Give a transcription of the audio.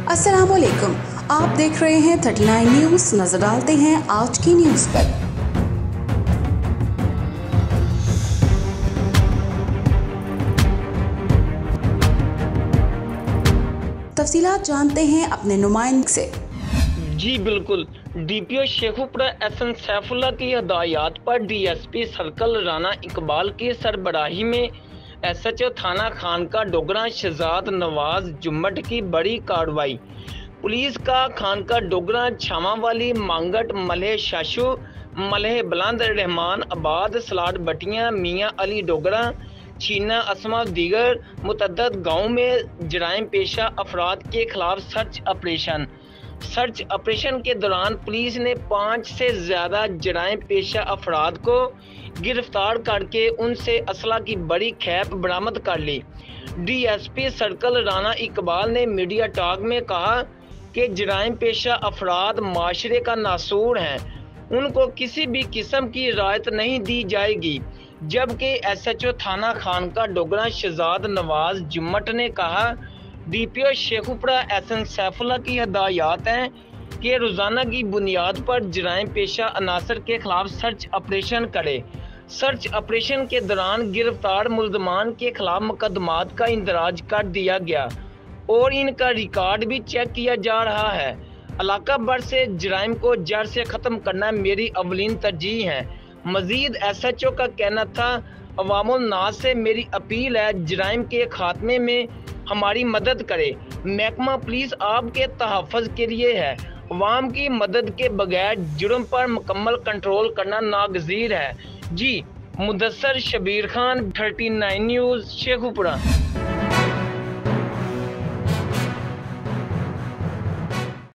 अस्सलामुअलैकुम, आप देख रहे हैं 39 न्यूज़। नजर डालते हैं आज की न्यूज़ पर। तफसीलात जानते हैं अपने नुमाइंदे से। जी बिल्कुल। डीपीओ शेखुपुरा एसएन सैफुल्लाह की हदायत पर डीएसपी सर्कल राना इकबाल की सरबराही में एसएचओ थाना खानका डोगरा शहजाद नवाज जुम्मट की बड़ी कार्रवाई। पुलिस का खानका डोगरा छामावाली मांगट मलह शाशु मलह बुलंद रहमान आबाद सलाट बटियां मियाँ अली डोगरा छीना असमा दीगर मुतअद्दद गाँव में जराइम पेशा अफराद के खिलाफ सर्च ऑपरेशन के दौरान पुलिस ने 5 से ज़्यादा जराइम पेशा अफराद को गिरफ्तार करके उनसे असला की बड़ी खेप बरामद कर ली। डीएसपी सर्कल राना इकबाल ने मीडिया टॉक में कहा कि जराइम पेशा अफराद माशरे का नासूर हैं, उनको किसी भी किस्म की रियायत नहीं दी जाएगी। जबकि एसएचओ थाना खानका डोगरा शहजाद नवाज जुम्मट ने कहा डीपीओ शेखुपुरा एसएन सैफुल्लाह की हदायत हैं कि रोज़ाना की बुनियाद पर जराइम पेशा अनासर के खिलाफ सर्च ऑपरेशन करे। सर्च ऑपरेशन के दौरान गिरफ्तार मुल्ज़मान के खिलाफ मुकदमात का इंदराज कर दिया गया और इनका रिकॉर्ड भी चेक किया जा रहा है। इलाका भर से जराइम को जड़ से ख़त्म करना मेरी अवलीन तरजीह है। मज़ीद एसएचओ का कहना था, अवामुल नास से मेरी अपील है जराइम के खात्मे में हमारी मदद करे। महकमा पुलिस आपके तहफ़्फ़ुज़ के लिए है। अवाम की मदद के बगैर जुर्म पर मुकम्मल कंट्रोल करना नागज़ीर है। जी मुदस्सर शबीर खान, 39 न्यूज़, शेखुपुरा।